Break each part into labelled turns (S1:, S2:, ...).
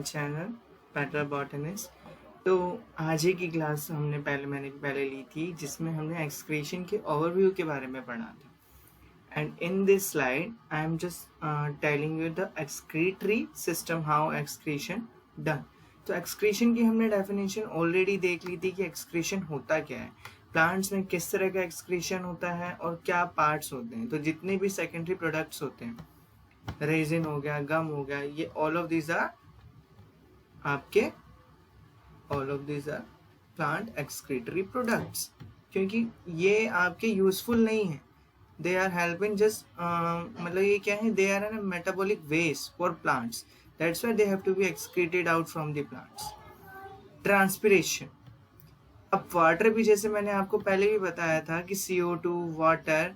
S1: Channel Petra botanist. तो आज ही की क्लास मैंने पहले ली थी जिसमें हमने एक्सक्रीशन के ओवरव्यू के बारे में पढ़ा था। And in this slide I am just telling you the excretory system, how excretion done. तो एक्सक्रीशन की हमने डेफिनेशन ऑलरेडी देख ली थी कि एक्सक्रीशन होता क्या है, प्लांट्स में किस तरह का एक्सक्रीशन होता है और क्या पार्ट्स होते हैं। तो जितने भी सेकेंडरी प्रोडक्ट्स होते हैं, रेजिन हो गया, गम हो गया, ये all of these are plant excretory products. क्योंकि ये आपके यूजफुल नहीं है, दे आर हेल्पिंग जस्ट मतलब ये क्या है, they are an metabolic waste for plants, that's why they have to be excreted out from the plants. Transpiration, अब वाटर भी जैसे मैंने आपको पहले भी बताया था कि CO2, वाटर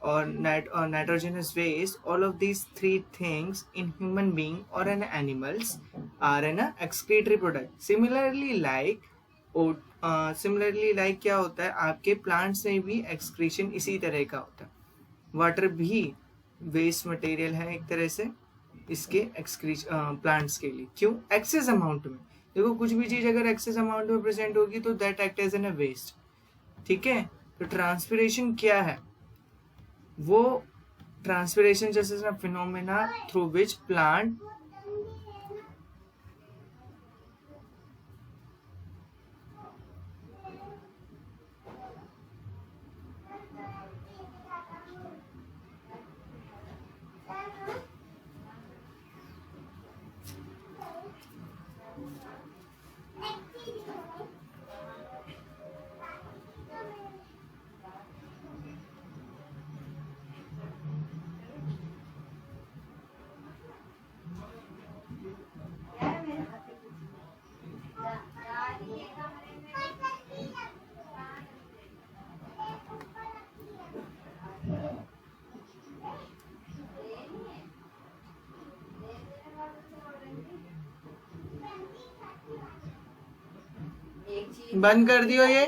S1: और nitrogenous waste, all of these three things in human being और in animals are an excretory product. Similarly like क्या होता है, आपके प्लांट्स में भी एक्सक्रीशन इसी तरह का होता है। वाटर भी वेस्ट मटेरियल है एक तरह से इसके प्लांट्स के लिए। क्यों? एक्सेस अमाउंट में। देखो, कुछ भी चीज अगर एक्सेस अमाउंट में प्रेजेंट होगी तो that act as an waste. ठीक है, तो ट्रांसपिरेशन क्या है? वो ट्रांसपिरेशन जैसे फिनोमेना थ्रू विच प्लांट बंद कर दियो ये।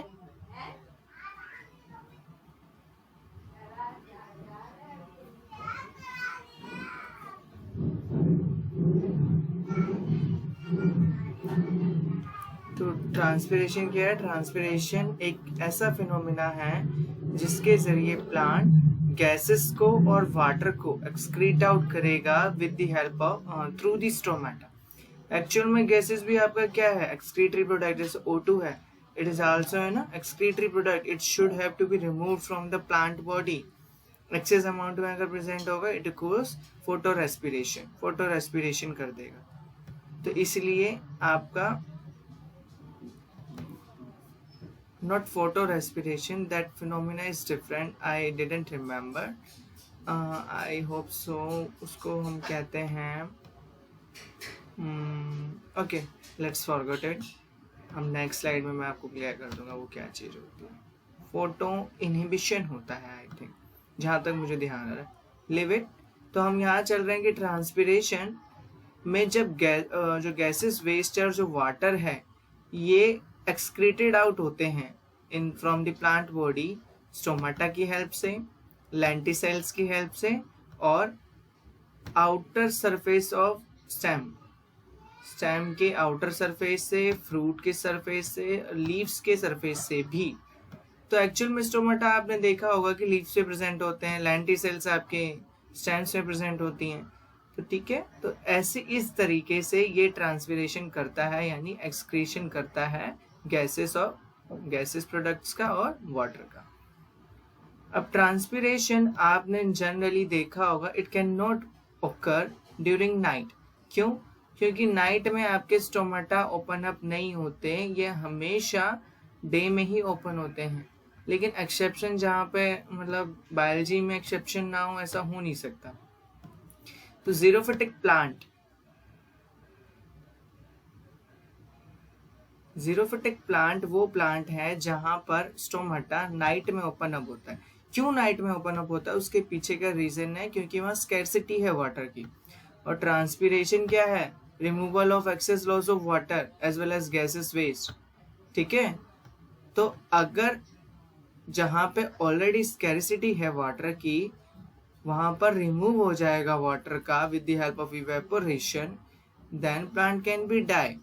S1: तो ट्रांसपिरेशन क्या है? ट्रांसपिरेशन एक ऐसा फिनोमेना है जिसके जरिए प्लांट गैसेस को और वाटर को एक्सक्रीट आउट करेगा with the help of through the stomata. Actual में गैसेस भी आपका क्या है? Excretory product. जैसे O2 है, इट इज आल्सो है ना excretory product. It should have to be removed from the plant body. Excess amount में अगर प्रेजेंट होगा, इट कोज फोटो रेस्पिरेशन कर देगा। तो इसलिए आपका not photo respiration, that phenomena is different, I didn't remember, I hope so, उसको हम कहते हैं okay, let's forget it। हम नेक्स्ट स्लाइड में मैं आपको क्लियर कर दूंगा वो क्या चीज़ होती है। फोटो इनहिबिशन होता है आई थिंक, जहाँ तक मुझे ध्यान आ रहा है। Live it. तो हम यहाँ चल रहे हैं कि ट्रांसपिरेशन में जब जो गैसेस, वेस्ट और जो वाटर है, ये एक्सक्रीटेड आउट होते हैं in from the plant body stomata की हेल्प से, लेंटिसेल्स की हेल्प से, और आउटर सरफेस ऑफ स्टेम के आउटर सरफेस से, फ्रूट के सरफेस से, लीव्स के सरफेस से भी। तो एक्चुअल में स्टोमाटा आपने देखा होगा कि लीव्स पे प्रेजेंट होते हैं, लेंटिसेल्स आपके स्टेम्स में प्रेजेंट होती हैं। तो ठीक है, तो ऐसे इस तरीके से ये ट्रांसपिरेशन करता है, यानी एक्सक्रीशन करता है गैसेस प्रोडक्ट्स का और वाटर का। अब ट्रांसपिरेशन आपने जनरली देखा होगा, इट कैन नॉट ओकर ड्यूरिंग नाइट। क्यों? क्योंकि नाइट में आपके स्टोमाटा ओपन अप नहीं होते, ये हमेशा डे में ही ओपन होते हैं। लेकिन एक्सेप्शन जहाँ पे मतलब बायोलॉजी में एक्सेप्शन ना हो, ऐसा हो नहीं सकता। तो जीरोफिटिक प्लांट वो प्लांट है जहां पर स्टोमाटा नाइट में ओपन अप होता है। क्यों नाइट में ओपन अप होता है? उसके पीछे का रीजन है क्योंकि वहां स्कैरसिटी है वाटर की। और ट्रांसपिरेशन क्या है? Removal of excess loss of water as well as gases waste. ठीक है, तो अगर जहां पे ऑलरेडी स्कैरसिटी है वाटर की, वहां पर रिमूव हो जाएगा वाटर का with the help of evaporation, then plant can be die.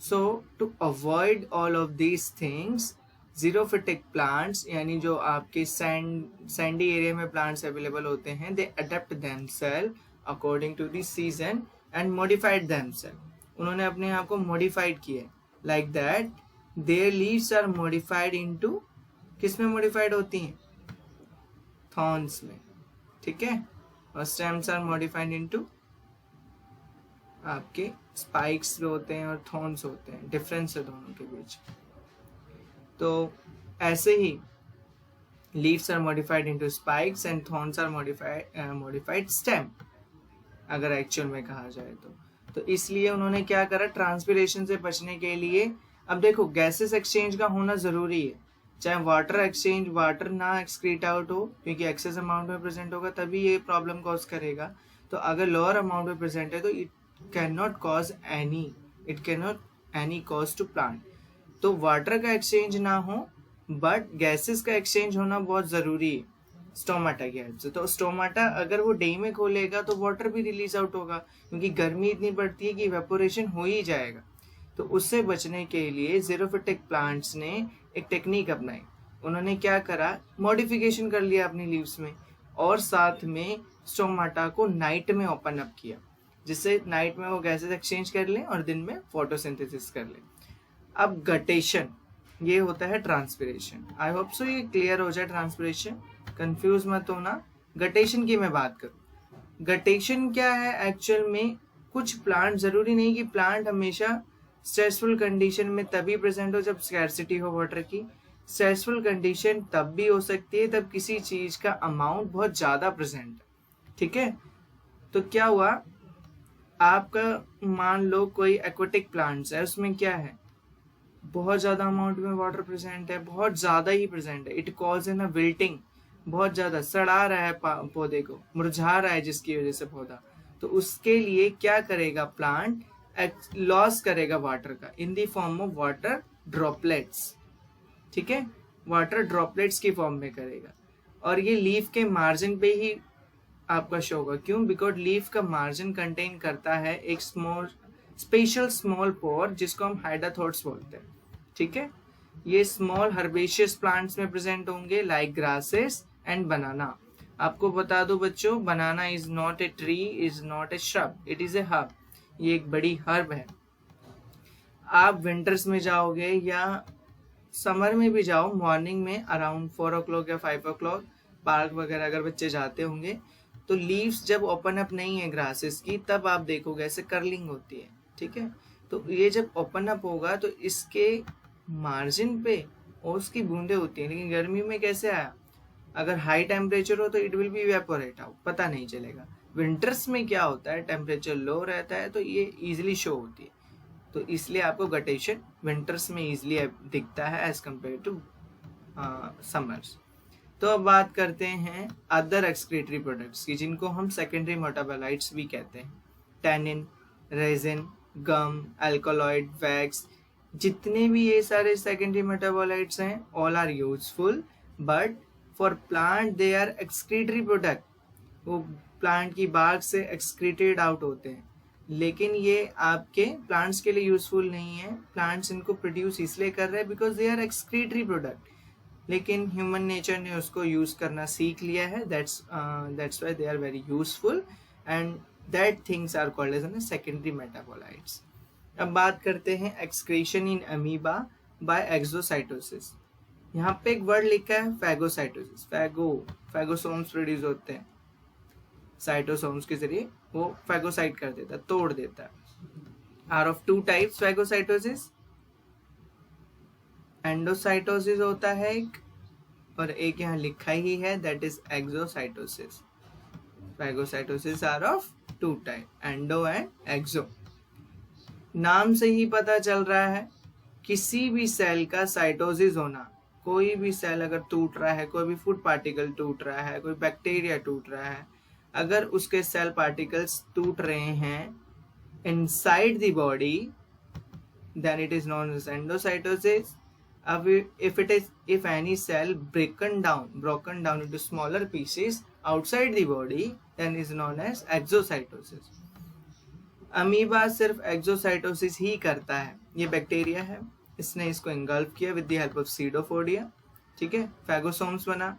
S1: So to avoid all of these things, xerophytic plants यानी जो आपके सैंडी एरिया में प्लांट्स अवेलेबल होते हैं, they adapt themselves according to the season and modified themselves. उन्होंने अपने आप को modified किया, like that their leaves are modified into, किस में modified होती हैं? thorns में, ठीक है, और stems are modified into आपके स्पाइक्स भी होते हैं और थॉर्न्स होते हैं, डिफरेंस है दोनों के बीच. तो ऐसे ही leaves are modified into spikes and thorns are modified stem, अगर एक्चुअल में कहा जाए तो इसलिए उन्होंने क्या करा, ट्रांसपिरेशन से बचने के लिए. अब देखो गैसेस एक्सचेंज का होना जरूरी है, चाहे वाटर एक्सचेंज, वाटर ना एक्सक्रीट आउट हो, क्योंकि एक्सेस अमाउंट में प्रेजेंट होगा तभी ये प्रॉब्लम कॉज करेगा. तो अगर लोअर अमाउंट में प्रेजेंट है तो it cannot cause any cause to plant. तो वाटर का एक्सचेंज ना हो बट गैसेस का एक्सचेंज होना बहुत जरूरी है स्टोमाटा की हेल्प से. तो स्टोमाटा अगर वो डे में खोलेगा तो वाटर भी रिलीज आउट होगा, क्योंकि गर्मी इतनी बढ़ती है कि इवेपोरेशन हो ही जाएगा. तो उससे बचने के लिए ज़ेरोफिटिक प्लांट्स ने एक टेक्निक अपनाई. उन्होंने क्या करा, मॉडिफिकेशन कर लिया अपनी लीव्स में, और साथ में स्टोमाटा को नाइट में ओपन अप किया, जिससे नाइट में वो गैसेस एक्सचेंज कर लें और दिन में फोटोसिंथेसिस कर लें. अब गटेशन, ये होता है ट्रांसपिरेशन. आई होप सो ये क्लियर हो जाए. ट्रांसपिरेशन कंफ्यूज मत होना. गटेशन की मैं बात करूं, गटेशन क्या है एक्चुअल में, कुछ प्लांट, जरूरी नहीं कि प्लांट हमेशा स्ट्रेसफुल कंडीशन में तभी प्रेजेंट हो जब स्कैरसिटी हो वाटर की. स्ट्रेसफुल कंडीशन तब भी हो सकती है तब किसी चीज का अमाउंट बहुत ज्यादा प्रेजेंट है, ठीक है. तो क्या हुआ, आपका मान लो कोई एक्वेटिक प्लांट्स है, उसमें क्या है, बहुत ज्यादा अमाउंट में वाटर प्रेजेंट है, बहुत ज्यादा ही प्रेजेंट है. It cause in a wilting, बहुत ज्यादा सड़ा रहा है पौधे को, मुरझा रहा है जिसकी वजह से पौधा. तो उसके लिए क्या करेगा प्लांट, लॉस करेगा वाटर का in the form of water droplets, ठीक है, वाटर ड्रॉपलेट्स की फॉर्म में करेगा. और ये लीफ के मार्जिन पे ही आपका शो होगा. क्यों? बिकॉज लीफ का मार्जिन कंटेन करता है एक स्पेशल स्मॉल पोर जिसको हम हाइडाथोट्स बोलते हैं, ठीक है. ये स्मॉल हर्बेशियस प्लांट्स में प्रेजेंट होंगे लाइक ग्रासेस एंड बनाना. आपको बता दो बच्चों, banana is not a tree, is not a shrub, it is a herb. ये एक बड़ी हर्ब है. आप विंटर्स में जाओगे या समर में भी जाओ, मॉर्निंग में अराउंड 4 o'clock या 5 o'clock पार्क वगैरह अगर बच्चे जाते होंगे, तो लीव्स जब ओपन अप नहीं है ग्रासेस की, तब आप देखोगे ऐसे कर्लिंग होती है, ठीक है. तो ये जब ओपन अप होगा तो इसके मार्जिन पे ओस की बूंदे होती हैं. लेकिन गर्मी में कैसे आया, अगर हाई टेम्परेचर हो तो it will be evaporate out, पता नहीं चलेगा. विंटर्स में क्या होता है, टेम्परेचर लो रहता है तो ये इजिली शो होती है. तो इसलिए आपको गटेशन विंटर्स में इजिली दिखता है एज कम्पेयर टू समर्स. तो अब बात करते हैं अदर एक्सक्रीटरी प्रोडक्ट्स की, जिनको हम सेकेंडरी मेटाबोलाइट्स भी कहते हैं. Tannin, resin, gum, alkaloid, wax, जितने भी ये सारे सेकेंडरी मेटाबोलाइट्स हैं, all are useful, but for plant they are excretory product. वो प्लांट की बाग से एक्सक्रीटेड आउट होते हैं, लेकिन ये आपके प्लांट्स के लिए यूजफुल नहीं है. प्लांट्स इनको प्रोड्यूस इसलिए कर रहे हैं because they are excretory product, लेकिन ह्यूमन नेचर ने उसको यूज करना सीख लिया है. That's why they are very useful and that things are called as secondary metabolites. अब बात करते हैं excretion in amoeba by exocytosis. यहाँ पे एक वर्ड लिखा है फैगोसाइटोसिस. फैगोसोम्स प्रोड्यूस होते हैं, साइटोसोम्स के जरिए वो फैगोसाइट कर देता है, तोड़ देता है. Are of 2 types phagocytosis. Endocytosis होता है एक, और एक यहाँ लिखा ही है, that is exocytosis. Phagocytosis are of 2 type, endo and exo. नाम से ही पता चल रहा है, किसी भी सेल का साइटोसिस होना, कोई भी सेल अगर टूट रहा है, कोई भी फूड पार्टिकल टूट रहा है, कोई बैक्टीरिया टूट रहा है, अगर उसके सेल पार्टिकल्स टूट रहे हैं inside the body, then it is known as endocytosis. If any cell broken down into smaller pieces outside the body, then is known as exocytosis. Amoeba सिर्फ एक्सोसाइटोसिस ही करता है, ये बैक्टीरिया है, इसने इसको इंगल्फ किया विद द हेल्प ऑफ सीडोफोडिया, ठीक है, फैगोसोम्स बना,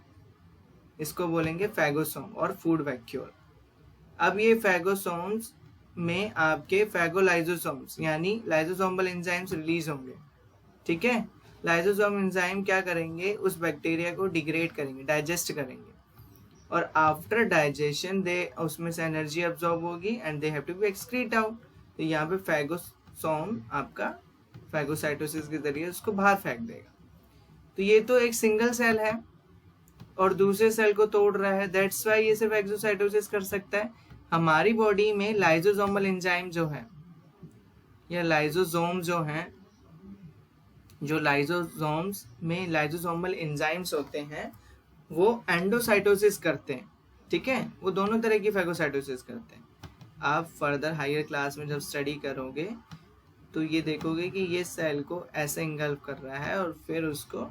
S1: इसको बोलेंगे फैगोसोम और फूड वैक्यूल। अब ये फैगोसोम्स में आपके फैगोलाइजोसोम्स यानी लाइजोसोमल एंजाइम्स रिलीज होंगे, ठीक है। लाइजोसोम एंजाइम क्या करेंगे, उस बैक्टीरिया को डिग्रेड करेंगे, डाइजेस्ट करेंगे, और आफ्टर डाइजेशन दे उसमें से एनर्जी अब्सॉर्ब होगी and they have to be excrete out. तो यहाँ पे फैगोसोम आपका फैगोसाइटोसिस के जरिए उसको बाहर फेंक देगा। तो ये तो एक सिंगल सेल है और दूसरे सेल को तोड़ रहा है, दैट्स वाई ये सिर्फ एक्सोसाइटोसिस कर सकता है। हमारी बॉडी में लाइजोसोमल एंजाइम जो है या लाइजोसोम जो है, जो लाइजोसोम्स में लाइजोसोमल एंजाइम्स होते हैं वो एंडोसाइटोसिस करते हैं, ठीक है, वो दोनों तरह की फैगोसाइटोसिस करते हैं। आप फर्दर हायर क्लास में जब स्टडी करोगे तो ये देखोगे कि ये सेल को ऐसे इंगल्फ कर रहा है और फिर उसको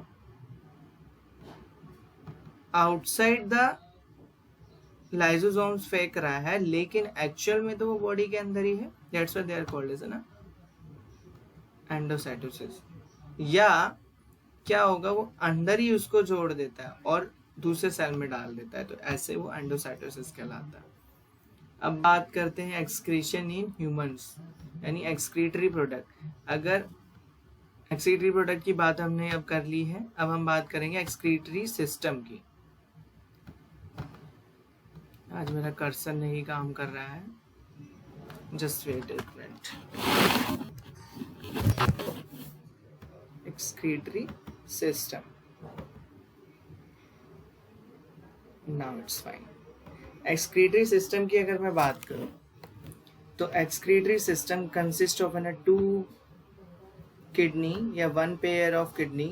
S1: आउटसाइड द लाइजोसोम्स फेंक रहा है, लेकिन एक्चुअल में तो वो बॉडी के अंदर ही है, that's why they are called as ना एंडोसाइटोसिस। या क्या होगा, वो अंदर ही उसको जोड़ देता है और दूसरे सेल में डाल देता है, तो ऐसे वो एंडोसाइटोसिस कहलाता है। अब बात करते हैं एक्सक्रीशन इन ह्यूमंस यानी एक्सक्रीटरी प्रोडक्ट। अगर एक्सक्रीटरी प्रोडक्ट की बात हमने अब कर ली है, अब हम बात करेंगे एक्सक्रीटरी सिस्टम की। आज मेरा कर्सर नहीं काम कर रहा है, जस्ट वेट एक मिनट। Excretory system, now it's fine. Excretory system की अगर मैं बात करूं तो excretory system consist of an 2 kidney या 1 पेयर ऑफ किडनी,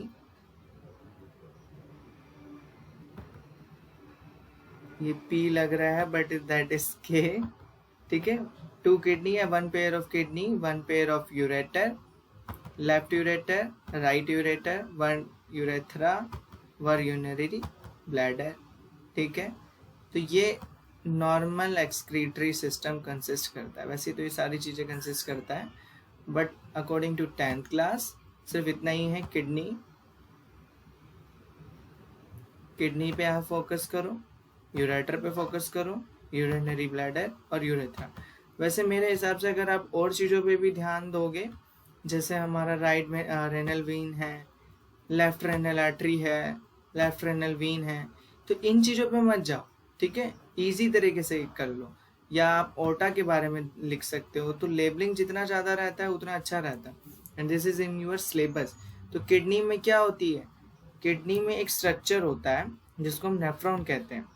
S1: ये पी लग रहा है बट दैट इज के, ठीक है। 2 किडनी या 1 pair of kidney, 1 pair of ureter, left ureter, right ureter, 1 urethra, 1 urinary bladder, ठीक है। तो ये नॉर्मल एक्सक्रीटरी सिस्टम कंसिस्ट करता है। वैसे तो ये सारी चीज़ें कंसिस्ट करता है, but according to 10th class सिर्फ इतना ही है। किडनी पे आप फोकस करो, यूरेटर पे फोकस करो, यूरिनरी ब्लैडर और यूरेथ्रा। वैसे मेरे हिसाब से अगर आप और चीज़ों पे भी ध्यान दोगे, जैसे हमारा राइट में रेनल वीन है, लेफ्ट रेनल आर्टरी है, लेफ्ट रेनल वीन है, तो इन चीज़ों पे मत जाओ, ठीक है, इजी तरीके से कर लो। या आप ओटा के बारे में लिख सकते हो, तो लेबलिंग जितना ज़्यादा रहता है उतना अच्छा रहता है, and this is in your syllabus. तो किडनी में क्या होती है, किडनी में एक स्ट्रक्चर होता है जिसको हम नेफ्रॉन कहते हैं।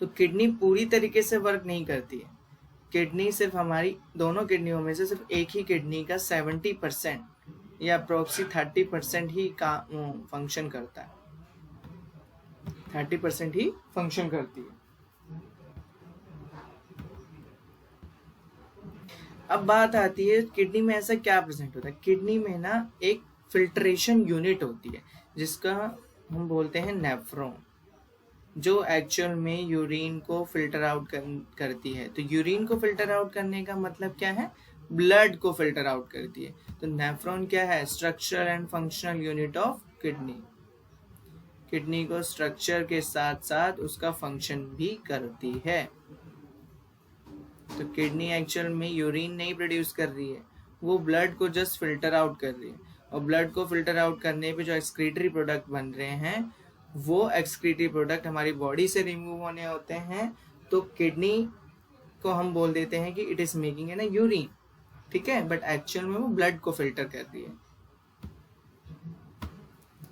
S1: तो किडनी पूरी तरीके से वर्क नहीं करती है, किडनी सिर्फ हमारी दोनों किडनियों में से सिर्फ एक ही किडनी का 70% या अप्रोक्सी 30% ही का फंक्शन करता है, 30% ही फंक्शन करती है। अब बात आती है किडनी में ऐसा क्या प्रेजेंट होता है। किडनी में ना एक फिल्ट्रेशन यूनिट होती है जिसका हम बोलते हैं नेफ्रॉन, जो एक्चुअल में यूरिन को फिल्टर आउट करती है। तो यूरिन को फिल्टर आउट करने का मतलब क्या है, ब्लड को फिल्टर आउट करती है। तो नेफ्रॉन क्या है, structural and functional unit of kidney. Kidney को स्ट्रक्चर के साथ साथ उसका फंक्शन भी करती है। तो किडनी एक्चुअल में यूरिन नहीं प्रोड्यूस कर रही है, वो ब्लड को जस्ट फिल्टर आउट कर रही है, और ब्लड को फिल्टर आउट करने पे जो एक्सक्रीटरी प्रोडक्ट बन रहे हैं वो एक्सक्रीटरी प्रोडक्ट हमारी बॉडी से रिमूव होने होते हैं। तो किडनी को हम बोल देते हैं कि it is making an urine, ठीक है, बट एक्चुअल में वो ब्लड को फिल्टर कर रही है।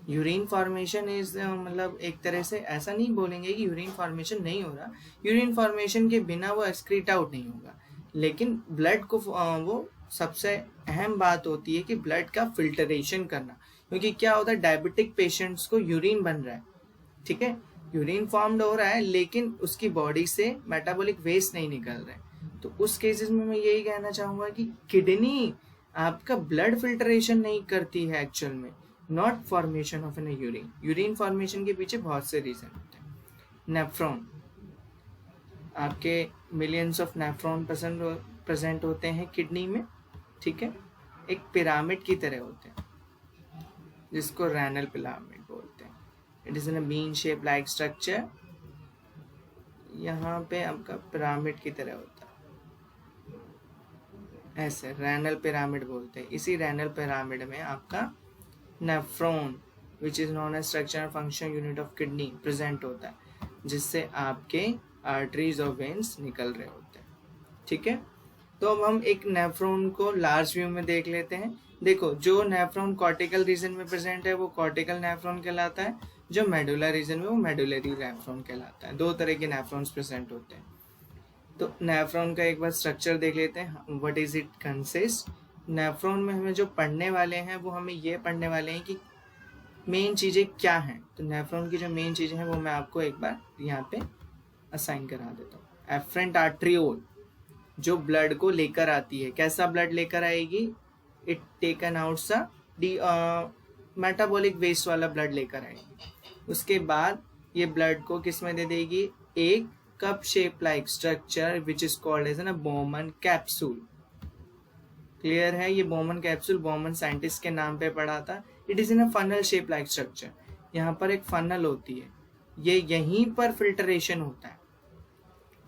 S1: यूरिन फॉर्मेशन इज मतलब एक तरह से ऐसा नहीं बोलेंगे कि यूरिन फॉर्मेशन नहीं हो रहा, यूरिन फॉर्मेशन के बिना वो एक्सक्रीट आउट नहीं होगा, लेकिन ब्लड को वो सबसे अहम बात होती है कि ब्लड का फिल्टरेशन करना। क्योंकि क्या होता है, डायबिटिक पेशेंट्स को यूरिन बन रहा है, ठीक है, यूरिन फॉर्म्ड हो रहा है, लेकिन उसकी बॉडी से मेटाबॉलिक वेस्ट नहीं निकल रहा है। तो उस केसेस में मैं यही कहना चाहूँगा कि किडनी आपका ब्लड फिल्टरेशन नहीं करती है एक्चुअल में, not formation of an urine. Urine formation के पीछे बहुत से रीजन होते हैं। नेफ्रॉन, आपके मिलियंस ऑफ नेफ्रॉन प्रेजेंट होते हैं किडनी में, ठीक है, एक पिरामिड की तरह होते हैं जिसको रेनल पिरामिड बोलते हैं। It is in a bean shape like structure. यहाँ पे आपका पिरामिड की तरह होता है, ऐसे रेनल पिरामिड बोलते हैं। इसी रेनल पिरामिड में आपका nephron which is known as structure function unit of kidney present होता है, जिससे आपके आर्टरीज और वेन्स निकल रहे होते हैं, ठीक है। तो अब हम एक नेफ्रॉन को लार्ज व्यू में देख लेते हैं। देखो, जो नेफ्रॉन कॉर्टिकल रीजन में प्रेजेंट है वो कॉर्टिकल नेफ्रॉन कहलाता है, जो मेडुला रीजन में वो मेडुलरी नेफ्रॉन कहलाता है। दो तरह के नेफ्रॉन्स प्रेजेंट होते हैं। तो नेफ्रॉन का एक बार स्ट्रक्चर देख लेते हैं, what is it consist. Nephron में हमें जो पढ़ने वाले हैं वो हमें ये पढ़ने वाले हैं कि मेन चीज़ें क्या हैं। तो नेफ्रॉन की जो मेन चीज़ें हैं वो मैं आपको एक बार यहाँ पे असाइन करा देता हूँ। एफरेंट आर्ट्रियोल जो ब्लड को लेकर आती है, कैसा ब्लड लेकर आएगी, इट टेकन आउट सा मेटाबॉलिक वेस्ट वाला ब्लड लेकर आएगी। उसके बाद ये ब्लड को किस में दे देगी, एक cup shape like structure which is called as an Bowman capsule. Clear है, ये बोमन कैप्सूल बोमन साइंटिस्ट के नाम पे पढ़ा था। It is in a funnel shape like structure. यहाँ पर एक फनल होती है, ये यहीं पर फिल्टरेशन होता है,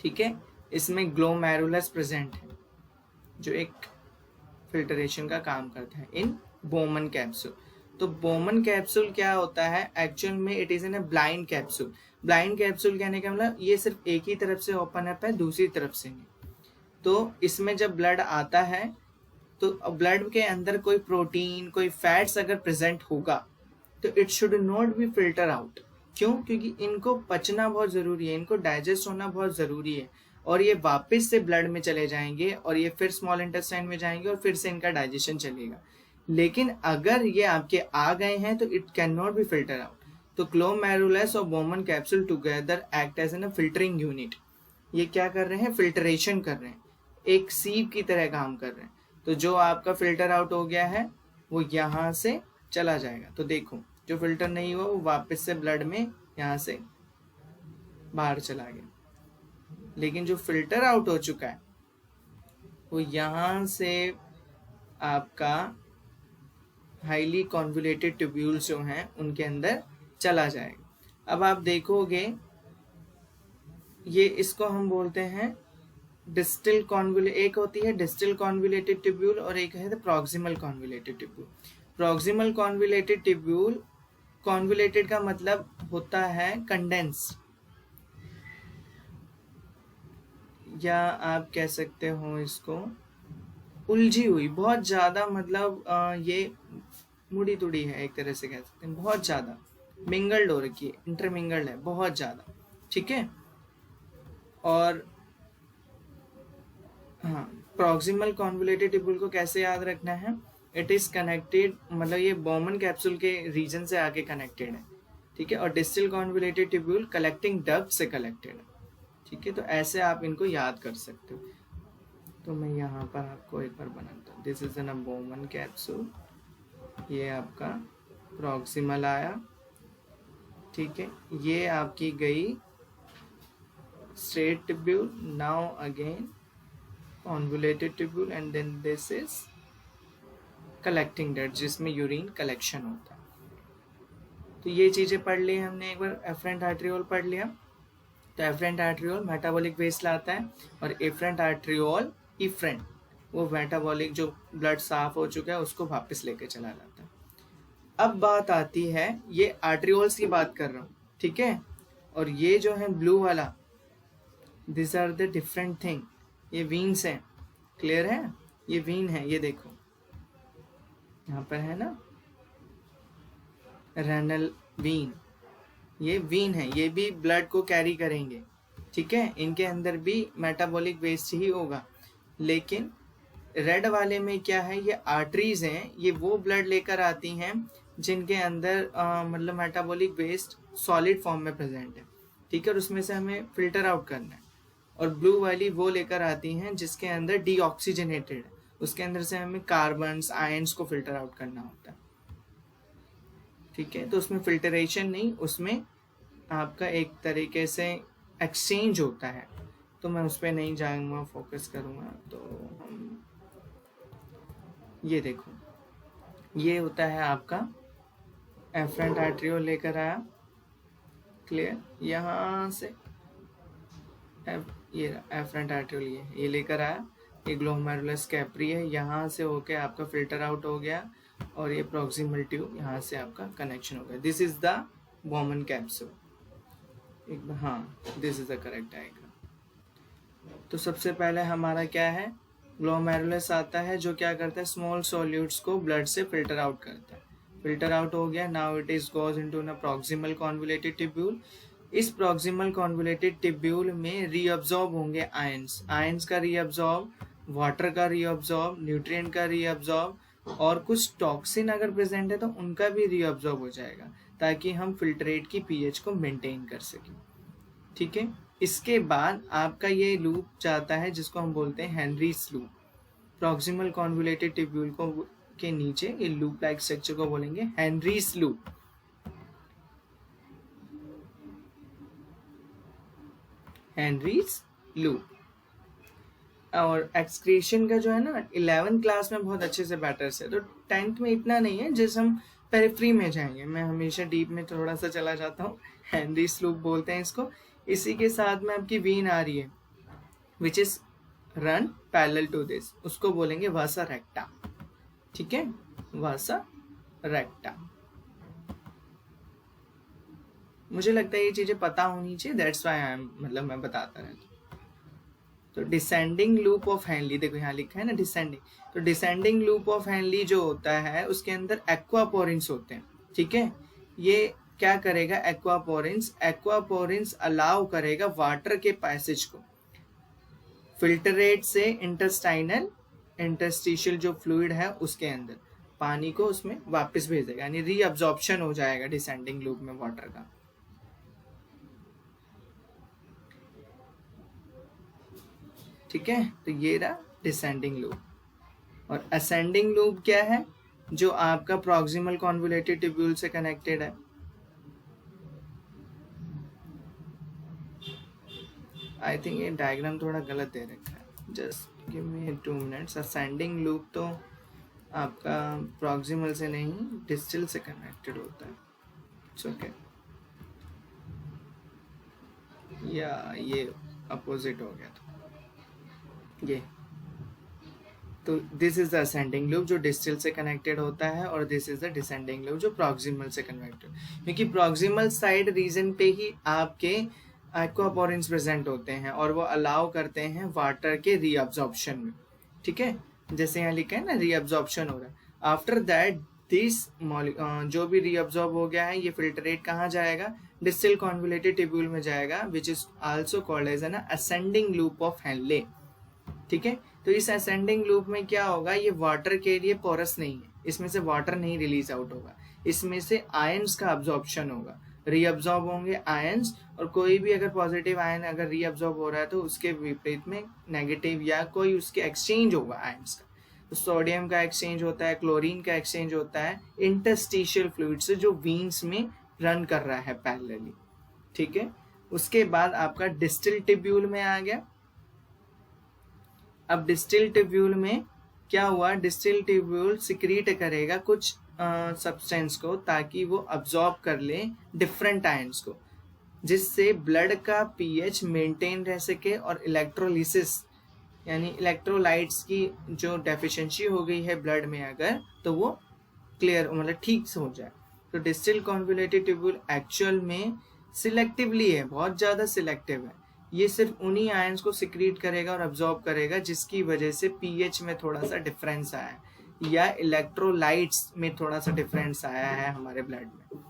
S1: ठीक है। इसमें ग्लोमेरुलस प्रेजेंट है जो एक फिल्टरेशन का काम करता है इन बोमन कैप्सूल। तो बोमन कैप्सूल क्या होता है एक्चुअल में, it is in a blind capsule. Blind capsule कहने का मतलब ये सिर्फ एक ही तरफ से ओपन अप है, दूसरी तरफ से नहीं। तो इसमें जब ब्लड आता है तो ब्लड के अंदर कोई प्रोटीन, कोई फैट्स अगर प्रेजेंट होगा तो it should not be filter out. क्यों? क्योंकि इनको पचना बहुत ज़रूरी है, इनको डाइजेस्ट होना बहुत ज़रूरी है, और ये वापस से ब्लड में चले जाएंगे और ये फिर स्मॉल इंटेस्टाइन में जाएंगे और फिर से इनका डाइजेशन चलेगा। लेकिन अगर ये आपके आ गए हैं तो it can not be filter out. तो ग्लोमेरुलस और Bowman capsule together act as an filtering unit. ये क्या कर रहे हैं, फिल्टरेशन कर रहे हैं, एक सीव की तरह काम कर रहे हैं। तो जो आपका फिल्टर आउट हो गया है वो यहाँ से चला जाएगा। तो देखो, जो फिल्टर नहीं हुआ वो वापस से ब्लड में यहाँ से बाहर चला गया। लेकिन जो फिल्टर आउट हो चुका है वो यहाँ से आपका हाईली कॉन्वुलेटेड ट्यूब्यूल्स जो हैं उनके अंदर चला जाएगा। अब आप देखोगे ये, इसको हम बोलते हैं डिस्टल कॉन्वुलेट। एक होती है डिस्टल कॉन्वुलेटेड ट्यूब्यूल और एक है proximal convoluted tubule. Proximal convoluted tubule, convoluted का मतलब होता है कंडेंस, या आप कह सकते हो इसको उलझी हुई, बहुत ज्यादा, मतलब ये मुड़ी तुड़ी है, एक तरह से कह सकते हैं, बहुत ज्यादा मिंगल्ड हो रखी है, इंटरमिंगल्ड है बहुत ज्यादा, ठीक है। और हाँ, प्रॉक्सिमल कॉन्वुलेटेड ट्यूब्यूल को कैसे याद रखना है, इट इज कनेक्टेड, मतलब ये बोमन कैप्सूल के रीजन से आके कनेक्टेड है, ठीक है। और distal convoluted tubule collecting duct से कलेक्टेड है, ठीक है। तो ऐसे आप इनको याद कर सकते हो। तो मैं यहाँ पर आपको एक बार बनाता हूँ। This is an Bowman capsule, ये आपका प्रॉक्सिमल आया, ठीक है। ये आपकी गई straight tubule, now again convoluted tubule, and then this is collecting duct जिसमें यूरिन कलेक्शन होता है। तो ये चीजें पढ़ ली हमने। एक बार एफरेंट आर्ट्रियोल पढ़ लिया। तो एफरेंट आर्ट्रियोल मेटाबॉलिक वेस्ट लाता है, और एफरेंट आर्ट्रियोल इफ्रेंट वो मेटाबॉलिक जो ब्लड साफ हो चुका है उसको वापस लेके चला जाता है। अब बात आती है, ये आर्ट्रियोल्स की बात कर रहा हूँ, ठीक है। और ये जो है ब्लू वाला, this are the different thing, ये वीन्स हैं, क्लियर है, ये वीन है, ये देखो यहाँ पर है ना रेनल वीन, ये वीन है, ये भी ब्लड को कैरी करेंगे, ठीक है। इनके अंदर भी मेटाबॉलिक वेस्ट ही होगा। लेकिन रेड वाले में क्या है, ये आर्टरीज हैं, ये वो ब्लड लेकर आती हैं जिनके अंदर मतलब मेटाबॉलिक वेस्ट सॉलिड फॉर्म में प्रेजेंट है, ठीक है, और उसमें से हमें फिल्टर आउट करना है। और ब्लू वाली वो लेकर आती हैं जिसके अंदर डीऑक्सीजनेटेड है, उसके अंदर से हमें कार्बन्स, आयंस को फिल्टर आउट करना होता है, ठीक है। तो उसमें फिल्टरेशन नहीं, उसमें आपका एक तरीके से एक्सचेंज होता है, तो मैं उस पर नहीं जाऊँगा, फोकस करूँगा। तो हम ये देखो, ये होता है आपका एफरेंट आर्टरियोल लेकर आया, क्लियर, यहाँ से ये एफरेंट आर्टरियोल ये लेकर आया, ये ग्लोमेरुलस कैप्री है, यहाँ से होके आपका फिल्टर आउट हो गया और ये प्रॉक्सिमल ट्यूब यहाँ से आपका कनेक्शन हो गया। This is the Bowman capsule. हाँ, this is the correct diagram. तो सबसे पहले हमारा क्या है, ग्लोमेरुलस आता है जो क्या करता है, स्मॉल सॉल्यूट्स को ब्लड से फिल्टर आउट करता है। फिल्टर आउट हो गया, now it is goes into न प्रॉक्सिमल कॉन्वोल्यूटेड ट्यूब्यूल। इस प्रॉक्सिमल कॉन्वोल्यूटेड ट्यूब्यूल में रीअब्जॉर्ब होंगे आयंस, आयंस का रीअब्जॉर्ब, वाटर का रीअब्जॉर्ब, न्यूट्रिएंट का रीअब्जॉर्ब और कुछ टॉक्सिन अगर प्रेजेंट है तो उनका भी रीअब्जॉर्ब हो जाएगा, ताकि हम फिल्ट्रेट की पीएच को मेंटेन कर सकें। ठीक है, इसके बाद आपका ये लूप जाता है जिसको हम बोलते हैं Henrys loop. Proximal convoluted tubule को के नीचे ये लूप लाइक स्ट्रक्चर को बोलेंगे हेनरीज लूप। Henrys loop. और एक्सक्रीशन का जो है ना 11th क्लास में बहुत अच्छे से बैटर्स है, तो 10th में इतना नहीं है, जिस हम पेरिफ्री में जाएंगे। मैं हमेशा डीप में थोड़ा सा चला जाता हूँ, हेनरीज लूप बोलते हैं इसको। इसी के साथ में आपकी वीन आ रही है which is run parallel to this, उसको बोलेंगे वासा रेक्टा। ठीक है, वासा रेक्टा। मुझे लगता है ये चीजें पता होनी चाहिए, दैट्स व्हाई आई एम, मतलब मैं बताता रहता हूँ। तो डिसेंडिंग लूप ऑफ हेनली, देखो यहाँ लिखा है ना डिसेंडिंग, तो डिसेंडिंग लूप ऑफ हेनली जो होता है उसके अंदर एक्वापोरिन्स होते हैं। ठीक है, ये क्या करेगा, एक्वापोरिन्स अलाउ करेगा वाटर के पैसेज को फिल्टरेट से इंटरस्टिशियल जो फ्लूइड है उसके अंदर, पानी को उसमें वापस भेज देगा, यानी रीअब्जॉर्प्शन हो जाएगा डिसेंडिंग लूप में वाटर का। ठीक है, तो ये रहा डिसेंडिंग लूप। और असेंडिंग लूप क्या है, जो आपका प्रॉक्सिमल कॉन्वोल्यूटेड ट्यूब्यूल से कनेक्टेड है। आई थिंक ये डायग्राम थोड़ा गलत दे रखा है, just give me 2 minutes. Ascending loop तो आपका प्रॉक्सिमल से नहीं डिस्टल से कनेक्टेड होता है। इट्स ओके, या ये अपोजिट हो गया था ये। तो this is the ascending loop जो डिस्टल से कनेक्टेड होता है, और this is the descending loop जो प्रॉक्सिमल से कनेक्टेड, क्योंकि प्रॉक्सिमल साइड रीजन पे ही आपके एक्वापोरिन्स प्रेजेंट होते हैं और वो अलाउ करते हैं वाटर के रीअब्जॉर्प्शन में। ठीक है, जैसे यहाँ लिखा है ना रीअब्जॉर्प्शन हो रहा है। आफ्टर दैट दिस जो भी रीअब्जॉर्ब हो गया है ये फिल्टरेट कहाँ जाएगा, डिस्टल कॉन्वोल्यूटेड ट्यूब्यूल में जाएगा, which is also called as an ascending loop of Henle. ठीक है, तो इस असेंडिंग लूप में क्या होगा, ये वाटर के लिए पोरस नहीं है, इसमें से वाटर नहीं रिलीज आउट होगा, इसमें से आयंस का अब्जॉर्प्शन होगा, रीअब्जॉर्ब होंगे आयंस, और कोई भी अगर पॉजिटिव आयन अगर रीअब्जॉर्ब हो रहा है तो उसके विपरीत में नेगेटिव या कोई उसके एक्सचेंज होगा आयंस का। तो सोडियम का एक्सचेंज होता है, क्लोरीन का एक्सचेंज होता है इंटरस्टिशियल फ्लूइड से जो वीन्स में रन कर रहा है पैरेलली। ठीक है, उसके बाद आपका डिस्टल ट्यूब्यूल में आ गया। अब डिस्टल ट्यूब्यूल में क्या हुआ, डिस्टल ट्यूब्यूल सिक्रीट करेगा कुछ सब्सटेंस को ताकि वो अब्जॉर्ब कर ले डिफरेंट आयंस को, जिससे ब्लड का पीएच मेंटेन रह सके और इलेक्ट्रोलिसिस यानी इलेक्ट्रोलाइट्स की जो डेफिशिएंसी हो गई है ब्लड में अगर, तो वो क्लियर मतलब ठीक से हो जाए। तो डिस्टल कॉन्वोल्यूटेड ट्यूब्यूल एक्चुअल में सिलेक्टिवली है, बहुत ज़्यादा सिलेक्टिव है, ये सिर्फ उन्हीं आयंस को सिक्रीट करेगा और अब्जॉर्ब करेगा जिसकी वजह से पीएच में थोड़ा सा डिफरेंस आया है या इलेक्ट्रोलाइट्स में थोड़ा सा डिफरेंस आया है हमारे ब्लड में।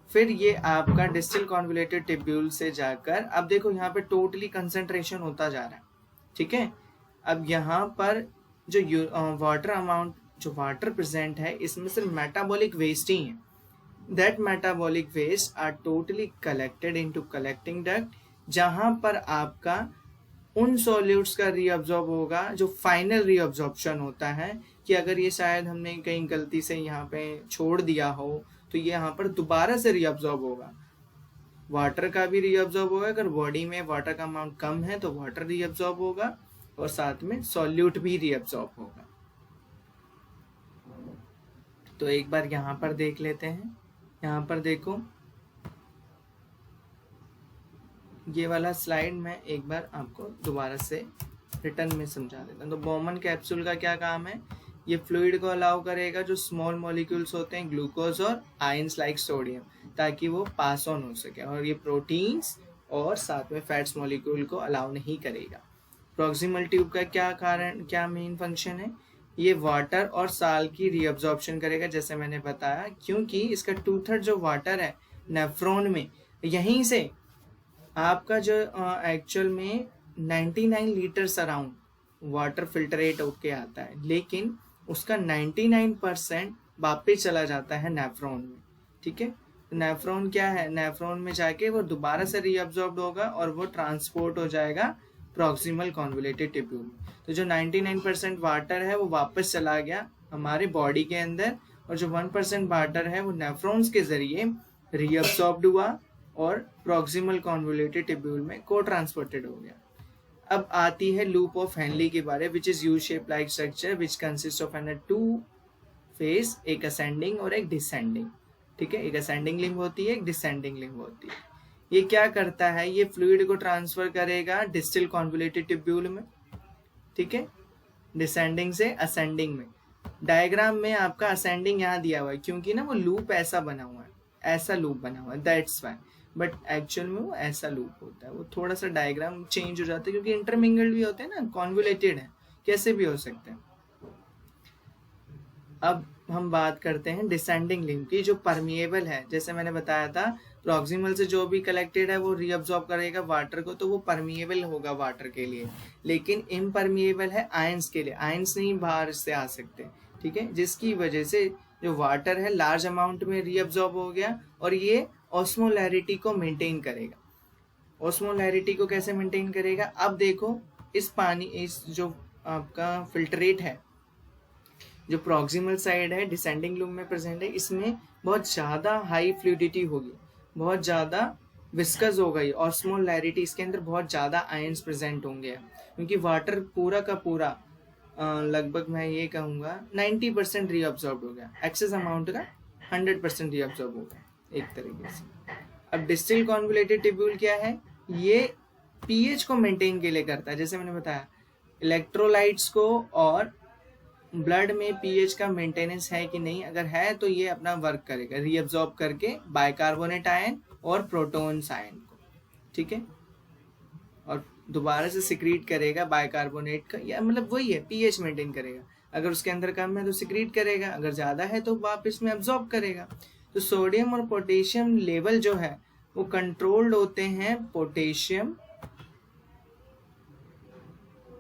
S1: फिर ये आपका डिस्टल कॉन्वोल्यूटेड ट्यूब्यूल से जाकर, अब देखो यहाँ पे टोटली कंसंट्रेशन होता जा रहा है। ठीक है, अब यहाँ पर जो वाटर अमाउंट जो वाटर प्रेजेंट है इसमें सिर्फ मेटाबॉलिक वेस्ट ही है। That metabolic waste are totally collected into collecting duct, जहां पर आपका उन सॉल्यूट्स का रीअब्जॉर्ब होगा जो फाइनल रीअब्जॉर्प्शन होता है, कि अगर ये शायद हमने कहीं गलती से यहाँ पे छोड़ दिया हो तो ये यहाँ पर दोबारा से रीअब्जॉर्ब होगा। वाटर का भी रीअब्जॉर्ब होगा। अगर बॉडी में वाटर का अमाउंट कम है तो वाटर रीअब्जॉर्ब होगा और साथ में सॉल्यूट भी रीअब्जॉर्ब होगा। तो एक बार यहाँ पर देख लेते हैं। यहाँ पर देखो, ये वाला स्लाइड मैं एक बार आपको दोबारा से रिटर्न में समझा देता हूँ। तो बॉमन कैप्सूल का क्या काम है, ये फ्लूइड को अलाउ करेगा जो स्मॉल मॉलिक्यूल्स होते हैं ग्लूकोज और आयंस लाइक सोडियम, ताकि वो पास ऑन हो सके, और ये प्रोटीन्स और साथ में फैट्स मॉलिक्यूल को अलाउ नहीं करेगा। प्रॉक्सिमल ट्यूब का क्या मेन फंक्शन है, ये वाटर और साल की रीअब्जॉर्प्शन करेगा जैसे मैंने बताया, क्योंकि इसका 2/3 जो वाटर है नेफ्रॉन में, यहीं से आपका जो एक्चुअल में 99 लीटर्स अराउंड वाटर फिल्टरेट होके आता है, लेकिन उसका 99% वापस चला जाता है नेफ्रॉन में। ठीक है, नेफ्रॉन क्या है, नेफ्रॉन में जाके वो दोबारा से रीअब्जॉर्ब होगा और वो ट्रांसपोर्ट हो जाएगा प्रॉक्सिमल कॉन्वोल्यूटेड ट्यूब्यूल में। तो जो 99% वाटर है वो वापस चला गया हमारे बॉडी के अंदर, और जो 1% वाटर है वो नेफ्रॉन्स के जरिए रीअब्जॉर्ब्ड हुआ और प्रॉक्सिमल कॉन्वोल्यूटेड ट्यूब्यूल में को ट्रांसपोर्टेड हो गया। अब आती है लूप ऑफ हेनली के बारे, which is U shape like structure which consist of an 2 face, एक असेंडिंग और एक डिसेंडिंग। ठीक है, एक असेंडिंग लिंब होती है, एक डिसेंडिंग लिंब होती है। ये क्या करता है, ये फ्लूइड को ट्रांसफर करेगा डिस्टल कॉन्वोल्यूटेड ट्यूब्यूल में। ठीक है, डिसेंडिंग से असेंडिंग में। डायग्राम में आपका असेंडिंग यहाँ दिया हुआ है क्योंकि ना वो लूप ऐसा बना हुआ है, ऐसा लूप बना हुआ है, दैट्स वाई, बट एक्चुअल में वो ऐसा लूप होता है। वो थोड़ा सा डायग्राम चेंज हो जाता है क्योंकि इंटरमिंगल्ड भी होते हैं ना, कॉन्वोल्यूटेड है, कैसे भी हो सकते हैं। अब हम बात करते हैं डिसेंडिंग लिंब की, जो परमिएबल है। जैसे मैंने बताया था, प्रॉक्सिमल से जो भी कलेक्टेड है वो रीअब्जॉर्ब करेगा वाटर को, तो वो परमिएबल होगा वाटर के लिए, लेकिन इम्परमिएबल है आयंस के लिए, आयंस नहीं बाहर से आ सकते। ठीक है, जिसकी वजह से जो वाटर है लार्ज अमाउंट में रीअब्जॉर्ब हो गया, और ये ऑस्मोलैरिटी को मेंटेन करेगा। ऑस्मोलैरिटी को कैसे मेंटेन करेगा, अब देखो इस पानी, इस जो आपका फिल्टरेट है, जो प्रॉक्सिमल साइड है डिसेंडिंग लूप में प्रेजेंट है, इसमें बहुत ज़्यादा हाई फ्लूइडिटी होगी, बहुत ज़्यादा विस्कस हो गई, ऑस्मोलैरिटी इसके अंदर बहुत ज़्यादा आयंस प्रेजेंट होंगे, क्योंकि वाटर पूरा का पूरा लगभग मैं ये कहूँगा 90% रीअब्जॉर्ब हो गया, एक्सेस अमाउंट का 100% रीअब्जॉर्ब हो गया एक तरीके से। अब डिस्टिल कॉन्वोल्यूटेड ट्यूब्यूल क्या है, ये पीएच को मेंटेन के लिए करता है। जैसे मैंने बताया, इलेक्ट्रोलाइट्स को और ब्लड में पीएच का मेंटेनेंस है कि नहीं, अगर है तो ये अपना वर्क करेगा रीअब्जॉर्ब करके बाइकार्बोनेट आयन और प्रोटॉन्स आयन को। ठीक है, और दोबारा से सिक्रीट करेगा बाइकार्बोनेट का, या मतलब वही है, पीएच मेंटेन करेगा। अगर उसके अंदर कम है तो सिक्रीट करेगा, अगर ज़्यादा है तो वापस में अब्जॉर्ब करेगा। तो सोडियम और पोटेशियम लेवल जो है वो कंट्रोल्ड होते हैं potassium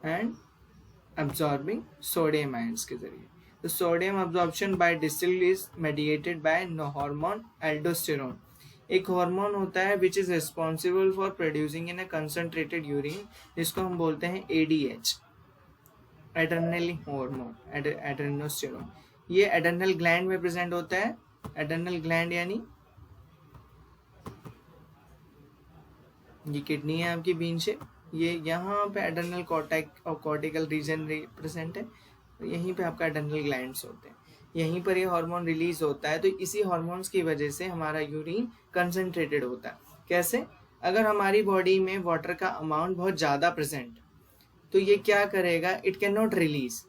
S1: and absorbing sodium ions के जरिए। तो sodium absorption by distal is mediated by hormone aldosterone, एक हार्मोन होता है which is responsible for producing in a concentrated urine, जिसको हम बोलते हैं ADH, एड्रेनल हार्मोन, एड्रेनोस्टेरोन। ये एड्रेनल ग्लैंड में प्रेजेंट होता है। एड्रेनल ग्लैंड यानी ये किडनी है आपकी बीन शेप, ये यहाँ पे एड्रेनल कॉर्टिकल रीजन प्रेजेंट है, तो यहीं पे आपका एड्रेनल ग्लैंड्स होते हैं, यहीं पर ये हार्मोन रिलीज होता है। तो इसी हार्मोन्स की वजह से हमारा यूरिन कंसंट्रेटेड होता है। कैसे, अगर हमारी बॉडी में वाटर का अमाउंट बहुत ज़्यादा प्रेजेंट, तो ये क्या करेगा, इट कैन नॉट रिलीज,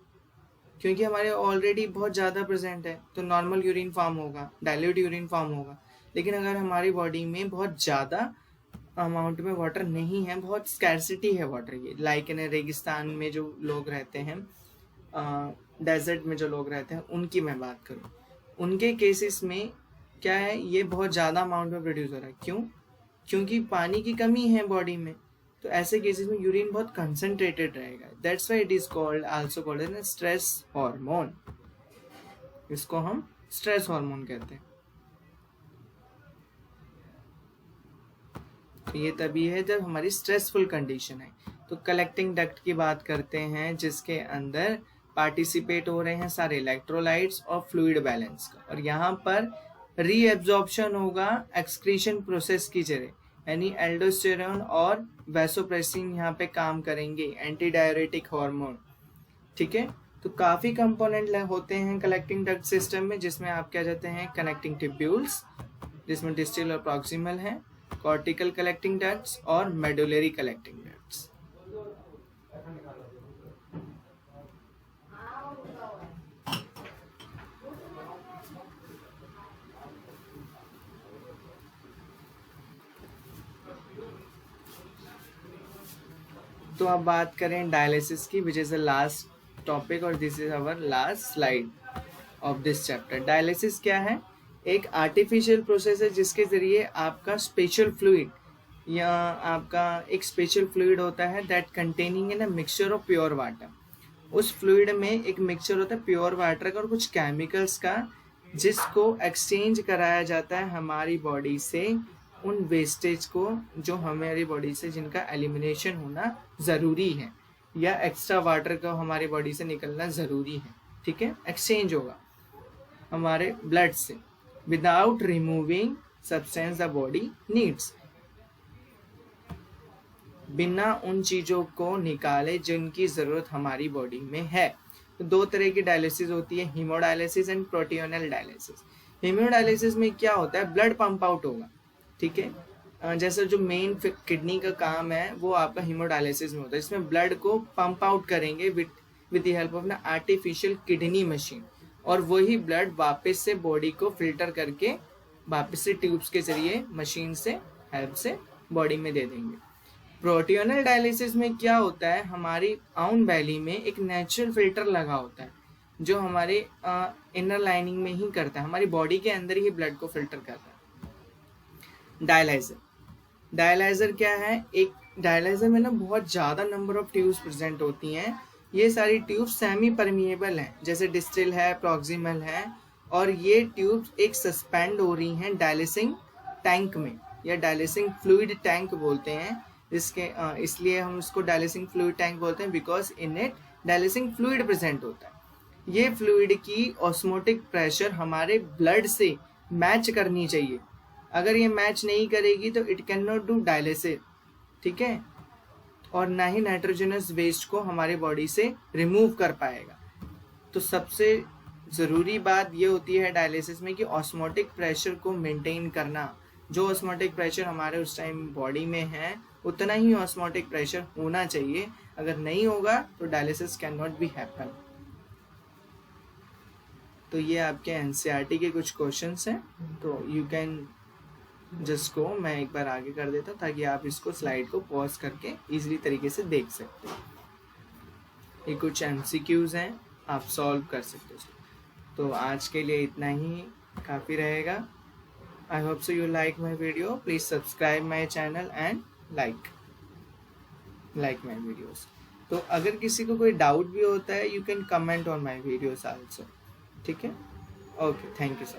S1: क्योंकि हमारे ऑलरेडी बहुत ज़्यादा प्रेजेंट है, तो नॉर्मल यूरिन फॉर्म होगा, डाइल्यूट यूरिन फॉर्म होगा। लेकिन अगर हमारी बॉडी में बहुत ज़्यादा अमाउंट में वाटर नहीं है, बहुत स्कैर्सिटी है वाटर, ये लाइक इन रेगिस्तान में जो लोग रहते हैं, डेजर्ट में जो लोग रहते हैं, उनकी मैं बात करूँ, उनके केसेस में क्या है, ये बहुत ज़्यादा अमाउंट में प्रोड्यूस हो रहा है। क्यों, क्योंकि पानी की कमी है बॉडी में, तो ऐसे केसेस में यूरिन बहुत कंसंट्रेटेड रहेगा। That's why it is called also called an stress hormone, इसको हम स्ट्रेस हार्मोन कहते हैं। तो ये तभी है जब हमारी स्ट्रेसफुल कंडीशन है। तो कलेक्टिंग डक्ट की बात करते हैं, जिसके अंदर पार्टिसिपेट हो रहे हैं सारे इलेक्ट्रोलाइट्स और फ्लूइड बैलेंस का, और यहाँ पर रीएब्जॉर्प्शन होगा एक्सक्रीशन प्रोसेस की जरिए। यानी एल्डोस्टेरोन और वैसोप्रेसिन यहाँ पे काम करेंगे, एंटी डायरेटिक हार्मोन। ठीक है, तो काफी कंपोनेंट होते हैं कलेक्टिंग डक्ट सिस्टम में, जिसमें आप क्या जाते हैं कनेक्टिंग ट्यूब्यूल्स, जिसमें डिस्टल और प्रॉक्सिमल है, कॉर्टिकल कलेक्टिंग डक्ट्स और मेडुलरी कलेक्टिंग डक्ट्स। तो अब बात करें डायलिसिस की, which is the last topic और this is our last slide of this chapter. Dialysis क्या है? एक आर्टिफिशियल प्रोसेस है जिसके जरिए आपका स्पेशल फ्लूइड या आपका एक स्पेशल फ्लूइड होता है that containing in a mixture of pure water. उस फ्लूइड में एक मिक्सचर होता है प्योर वाटर का और कुछ केमिकल्स का, जिसको एक्सचेंज कराया जाता है हमारी बॉडी से उन वेस्टेज को जो हमारी बॉडी से जिनका एलिमिनेशन होना ज़रूरी है, या एक्स्ट्रा वाटर का हमारी बॉडी से निकलना ज़रूरी है। ठीक है, एक्सचेंज होगा हमारे ब्लड से without removing substance the body needs, बिना उन चीज़ों को निकाले जिनकी ज़रूरत हमारी बॉडी में है। तो दो तरह की डायलिसिस होती है, हीमोडायलिसिस एंड प्रोटियोनल डायलिसिस। हीमोडायलिसिस में क्या होता है, ब्लड पंप आउट होगा। ठीक है, जैसे जो मेन किडनी का काम है वो आपका हीमोडायलिसिस में होता है। इसमें ब्लड को पंप आउट करेंगे विद द हेल्प ऑफ ना आर्टिफिशियल किडनी मशीन, और वही ब्लड वापस से बॉडी को फिल्टर करके वापस से ट्यूब्स के जरिए मशीन से हेल्प से बॉडी में दे देंगे। प्रोटियोनल डायलिसिस में क्या होता है, हमारी आउन वैली में एक नेचुरल फिल्टर लगा होता है जो हमारे इनर लाइनिंग में ही करता है, हमारी बॉडी के अंदर ही ब्लड को फिल्टर करता है। डायलाइजर क्या है, एक डायलाइजर में ना बहुत ज़्यादा नंबर ऑफ ट्यूब्स प्रेजेंट होती हैं। ये सारी ट्यूब्स सेमी परमिएबल हैं, जैसे डिस्टल है, प्रॉक्सिमल है, और ये ट्यूब्स एक सस्पेंड हो रही हैं डायलिसिंग टैंक में, या डायलिसिंग फ्लूइड टैंक बोलते हैं इसके, इसलिए हम उसको डायलिसिंग फ्लूइड टैंक बोलते हैं because in it dialysing fluid present होता है। ये फ्लूइड की ऑस्मोटिक प्रेशर हमारे ब्लड से मैच करनी चाहिए। अगर ये मैच नहीं करेगी तो it can not do dialysis. ठीक है, और ना ही नाइट्रोजनस वेस्ट को हमारे बॉडी से रिमूव कर पाएगा। तो सबसे ज़रूरी बात ये होती है डायलिसिस में कि ऑस्मोटिक प्रेशर को मेंटेन करना। जो ऑस्मोटिक प्रेशर हमारे उस टाइम बॉडी में है उतना ही ऑस्मोटिक प्रेशर होना चाहिए। अगर नहीं होगा तो dialysis can not be happen. तो ये आपके एनसीईआरटी के कुछ क्वेश्चंस हैं, तो यू कैन जस्ट गो, मैं एक बार आगे कर देता हूँ ताकि आप इसको स्लाइड को पॉज करके इजीली तरीके से देख सकते हो। ये कुछ एमसीक्यूज हैं, आप सॉल्व कर सकते हो। तो आज के लिए इतना ही काफ़ी रहेगा। I hope so you like my video. Please subscribe my channel and like my videos. तो अगर किसी को कोई डाउट भी होता है, you can comment on my videos also. ठीक है, ओके, थैंक यू सर।